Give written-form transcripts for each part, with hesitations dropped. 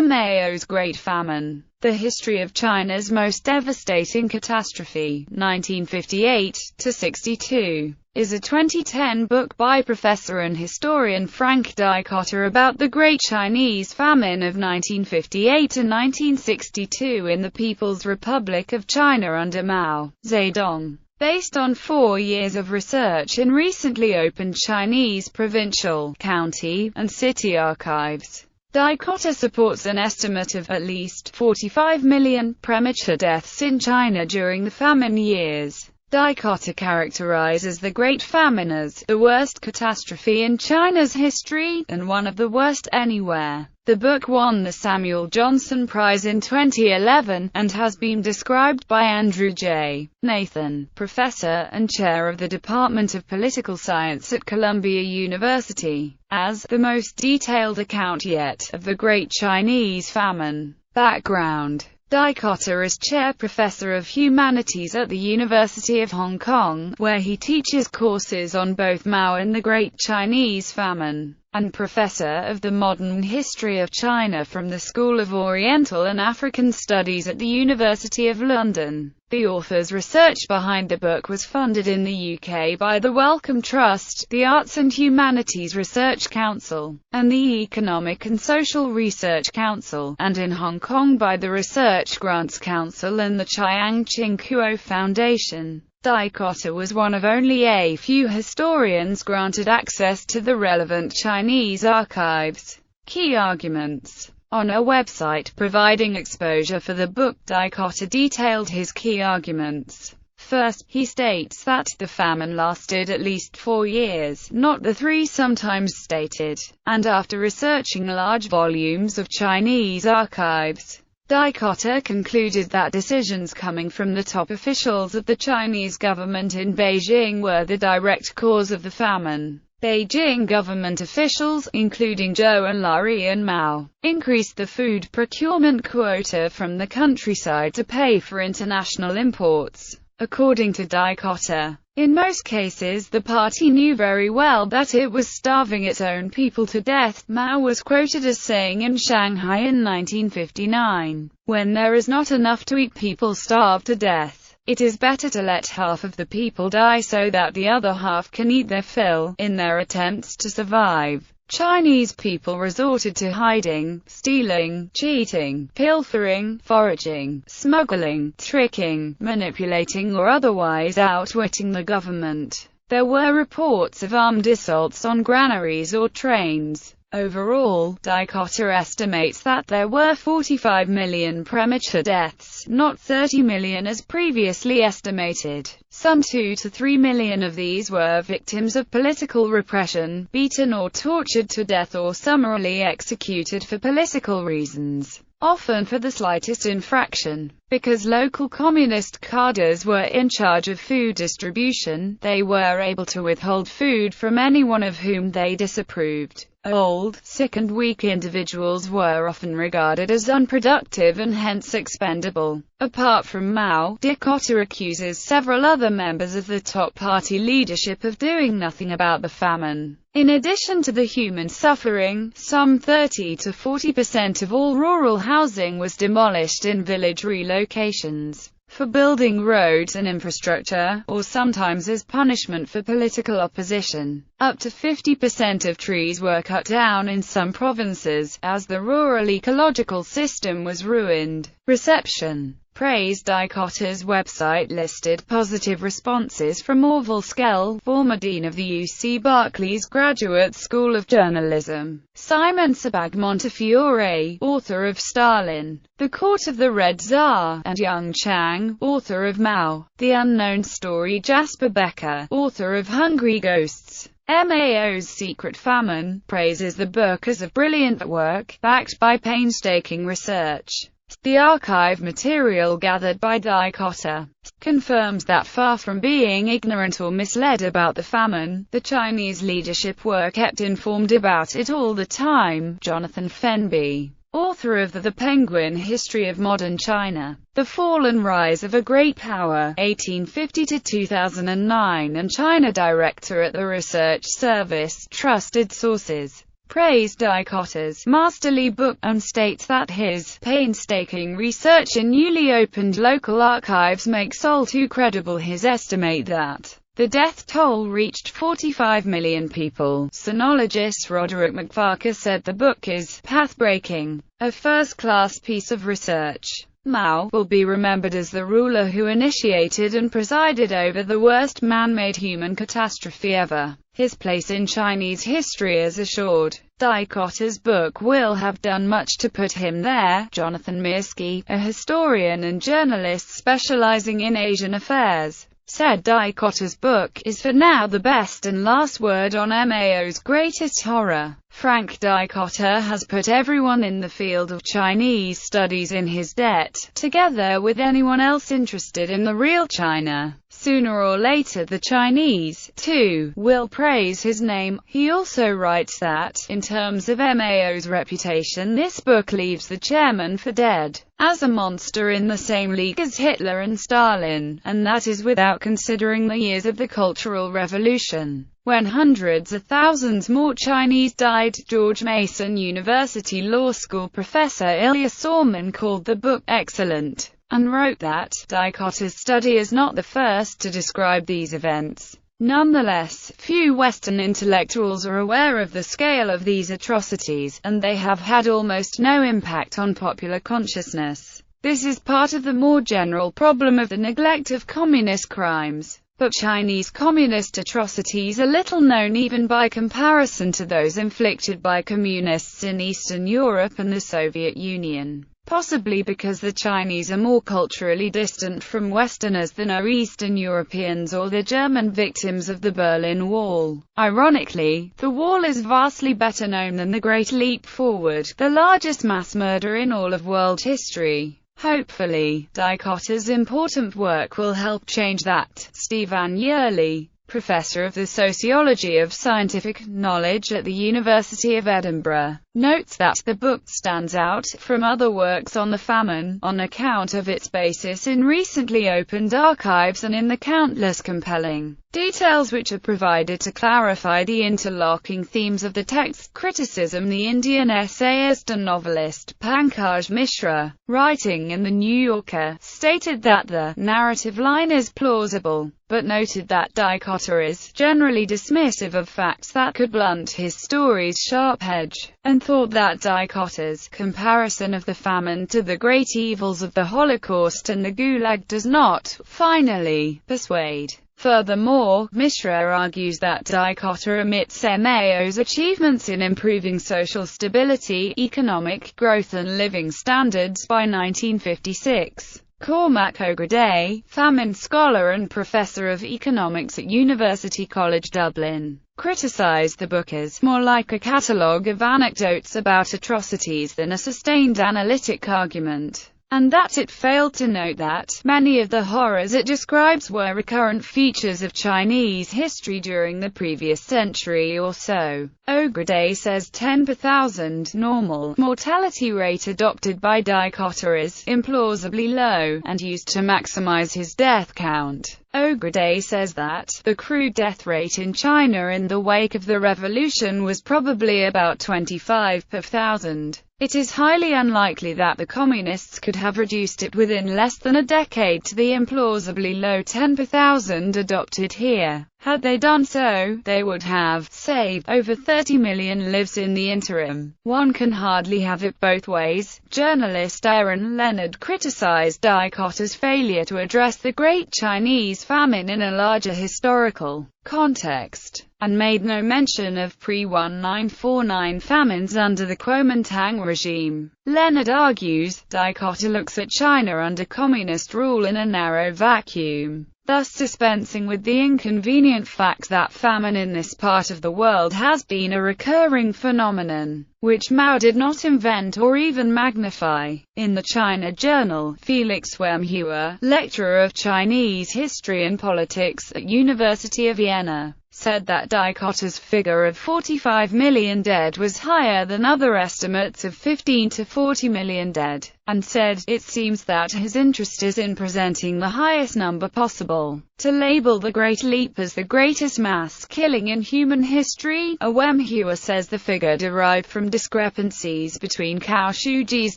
Mao's Great Famine. The History of China's Most Devastating Catastrophe, 1958–62, is a 2010 book by professor and historian Frank Dikötter about the Great Chinese Famine of 1958–1962 in the People's Republic of China under Mao Zedong. Based on 4 years of research in recently opened Chinese provincial, county, and city archives, Dikötter supports an estimate of at least 45 million premature deaths in China during the famine years. Dikötter characterizes the Great Famine as the worst catastrophe in China's history, and one of the worst anywhere. The book won the Samuel Johnson Prize in 2011, and has been described by Andrew J. Nathan, professor and chair of the Department of Political Science at Columbia University, as the most detailed account yet of the Great Chinese Famine. Background: Dikötter is chair professor of humanities at the University of Hong Kong, where he teaches courses on both Mao and the Great Chinese Famine, and professor of the modern history of China from the School of Oriental and African Studies at the University of London. The author's research behind the book was funded in the UK by the Wellcome Trust, the Arts and Humanities Research Council, and the Economic and Social Research Council, and in Hong Kong by the Research Grants Council and the Chiang Ching-kuo Foundation. Dikötter was one of only a few historians granted access to the relevant Chinese archives. Key arguments. On a website providing exposure for the book, Dikötter detailed his key arguments. First, he states that the famine lasted at least 4 years, not the 3 sometimes stated, and after researching large volumes of Chinese archives, Dikötter concluded that decisions coming from the top officials of the Chinese government in Beijing were the direct cause of the famine. Beijing government officials, including Zhou Enlai and Mao, increased the food procurement quota from the countryside to pay for international imports. According to Dikötter, in most cases the party knew very well that it was starving its own people to death. Mao was quoted as saying in Shanghai in 1959, "When there is not enough to eat, people starve to death. It is better to let half of the people die so that the other half can eat their fill." In their attempts to survive, Chinese people resorted to hiding, stealing, cheating, pilfering, foraging, smuggling, tricking, manipulating or otherwise outwitting the government. There were reports of armed assaults on granaries or trains. Overall, Dikötter estimates that there were 45 million premature deaths, not 30 million as previously estimated. Some 2 to 3 million of these were victims of political repression, beaten or tortured to death or summarily executed for political reasons, often for the slightest infraction. Because local communist cadres were in charge of food distribution, they were able to withhold food from anyone of whom they disapproved. Old, sick and weak individuals were often regarded as unproductive and hence expendable. Apart from Mao, Dikötter accuses several other members of the top party leadership of doing nothing about the famine. In addition to the human suffering, some 30 to 40% of all rural housing was demolished in village relocations, for building roads and infrastructure, or sometimes as punishment for political opposition. Up to 50% of trees were cut down in some provinces, as the rural ecological system was ruined. Reception. Praise. Dikötter's website listed positive responses from Orville Schell, former dean of the UC Berkeley's Graduate School of Journalism; Simon Sebag Montefiore, author of Stalin, The Court of the Red Tsar; and Young Chang, author of Mao, The Unknown Story; Jasper Becker, author of Hungry Ghosts. Mao's Secret Famine, praises the book as a brilliant work, backed by painstaking research. The archive material gathered by Dikötter confirms that far from being ignorant or misled about the famine, the Chinese leadership were kept informed about it all the time. Jonathan Fenby, author of The Penguin History of Modern China, The Fall and Rise of a Great Power, 1850–2009, and China director at the Research Service, Trusted Sources. praised Dicotter's masterly book, and states that his painstaking research in newly opened local archives makes all too credible his estimate that the death toll reached 45 million people. Sinologist Roderick McFarker said the book is path-breaking, a first-class piece of research. Mao will be remembered as the ruler who initiated and presided over the worst man-made human catastrophe ever. His place in Chinese history is assured. Dicotter's book will have done much to put him there. Jonathan Mirsky, a historian and journalist specializing in Asian affairs, said Dicotter's book is for now the best and last word on Mao's greatest horror. Frank Dicotter has put everyone in the field of Chinese studies in his debt, together with anyone else interested in the real China. Sooner or later the Chinese, too, will praise his name. He also writes that, in terms of Mao's reputation, this book leaves the chairman for dead, as a monster in the same league as Hitler and Stalin, and that is without considering the years of the Cultural Revolution, when hundreds of thousands more Chinese died. George Mason University Law School professor Ilya Sorman called the book excellent, and wrote that Dicotter's study is not the first to describe these events. Nonetheless, few Western intellectuals are aware of the scale of these atrocities, and they have had almost no impact on popular consciousness. This is part of the more general problem of the neglect of communist crimes. But Chinese communist atrocities are little known even by comparison to those inflicted by communists in Eastern Europe and the Soviet Union. Possibly because the Chinese are more culturally distant from Westerners than are Eastern Europeans or the German victims of the Berlin Wall. Ironically, the Wall is vastly better known than the Great Leap Forward, the largest mass murder in all of world history. Hopefully, Dicotter's important work will help change that. Stephen Yearley, professor of the sociology of scientific knowledge at the University of Edinburgh, notes that the book stands out from other works on the famine, on account of its basis in recently opened archives and in the countless compelling details which are provided to clarify the interlocking themes of the text. Criticism. The Indian essayist and novelist Pankaj Mishra, writing in The New Yorker, stated that the narrative line is plausible, but noted that Dicotter is generally dismissive of facts that could blunt his story's sharp edge, and thought that Dicotter's comparison of the famine to the great evils of the Holocaust and the Gulag does not, finally, persuade. Furthermore, Mishra argues that Dicotter omits Mao's achievements in improving social stability, economic growth and living standards by 1956. Cormac O'Grady, famine scholar and professor of economics at University College Dublin, criticized the book as more like a catalogue of anecdotes about atrocities than a sustained analytic argument, and that it failed to note that many of the horrors it describes were recurrent features of Chinese history during the previous century or so. O'Grady says 10 per thousand normal mortality rate adopted by Dicotter is implausibly low, and used to maximize his death count. O'Grady says that the crude death rate in China in the wake of the revolution was probably about 25 per thousand. It is highly unlikely that the communists could have reduced it within less than a decade to the implausibly low 10 per thousand adopted here. Had they done so, they would have saved over 30 million lives in the interim. One can hardly have it both ways. Journalist Aaron Leonard criticized Dicotter's failure to address the Great Chinese Famine in a larger historical context, and made no mention of pre-1949 famines under the Kuomintang regime. Leonard argues, Dicotter looks at China under communist rule in a narrow vacuum, thus dispensing with the inconvenient fact that famine in this part of the world has been a recurring phenomenon, which Mao did not invent or even magnify. In the China Journal, Felix Wemheuer, lecturer of Chinese history and politics at University of Vienna, said that Dicotter's figure of 45 million dead was higher than other estimates of 15 to 40 million dead, and said, "It seems that his interest is in presenting the highest number possible. To label the Great Leap as the greatest mass killing in human history," a Wemhua says the figure derived from discrepancies between Cao Shuji's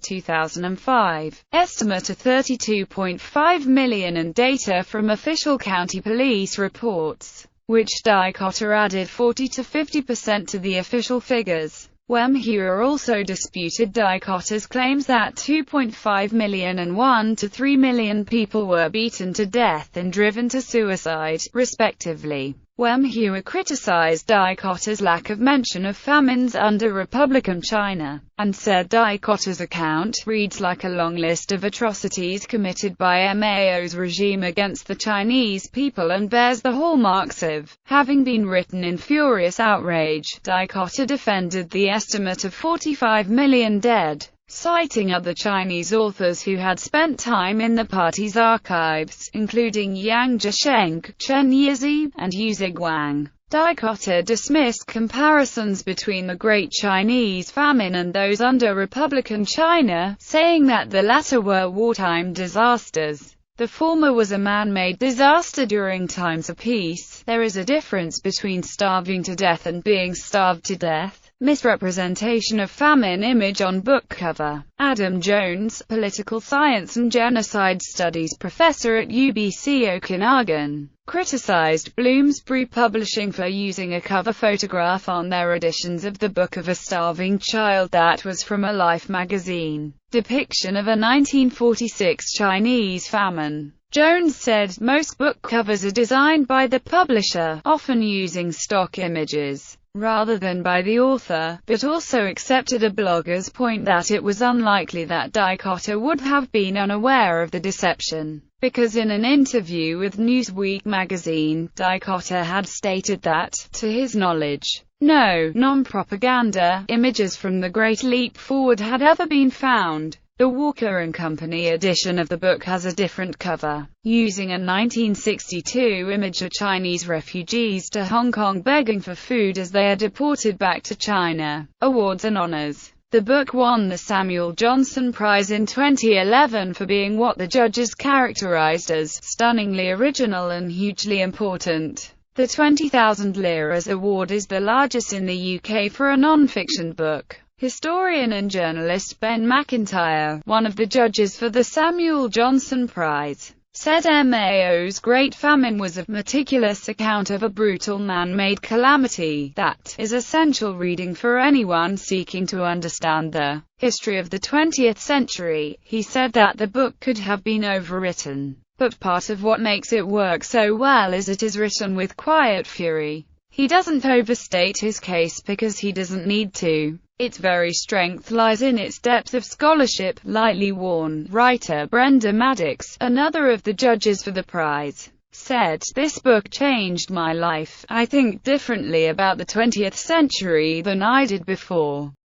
2005 estimate of 32.5 million and data from official county police reports, which Dicotter added 40 to 50% to the official figures. Wemhua also disputed Dicotter's claims that 2.5 million and 1 to 3 million people were beaten to death and driven to suicide, respectively. Wemhua criticized Dicotter's lack of mention of famines under Republican China, and said Dicotter's account reads like a long list of atrocities committed by Mao's regime against the Chinese people and bears the hallmarks of having been written in furious outrage. Dicotter defended the estimate of 45 million dead, citing other Chinese authors who had spent time in the party's archives, including Yang Zhisheng, Chen Yizi, and Yu Ziguang. Dicotter dismissed comparisons between the Great Chinese Famine and those under Republican China, saying that the latter were wartime disasters. The former was a man-made disaster during times of peace. There is a difference between starving to death and being starved to death. Misrepresentation of famine image on book cover. Adam Jones, political science and genocide studies professor at UBC Okanagan, criticized Bloomsbury Publishing for using a cover photograph on their editions of the book of a starving child that was from a Life magazine depiction of a 1946 Chinese famine. Jones said, "Most book covers are designed by the publisher, often using stock images rather than by the author," but also accepted a blogger's point that it was unlikely that Dicotter would have been unaware of the deception, because in an interview with Newsweek magazine, Dicotter had stated that, to his knowledge, no non-propaganda images from the Great Leap Forward had ever been found. The Walker and Company edition of the book has a different cover, using a 1962 image of Chinese refugees to Hong Kong begging for food as they are deported back to China. Awards and honors. The book won the Samuel Johnson Prize in 2011 for being what the judges characterized as stunningly original and hugely important. The 20,000 liras award is the largest in the UK for a non-fiction book. Historian and journalist Ben McIntyre, one of the judges for the Samuel Johnson Prize, said Mao's Great Famine was a meticulous account of a brutal man-made calamity that is essential reading for anyone seeking to understand the history of the 20th century. He said that the book could have been overwritten, but part of what makes it work so well is it is written with quiet fury. He doesn't overstate his case because he doesn't need to. Its very strength lies in its depth of scholarship, lightly worn. Writer Brenda Maddox, another of the judges for the prize, said, "This book changed my life. I think differently about the 20th century than I did before."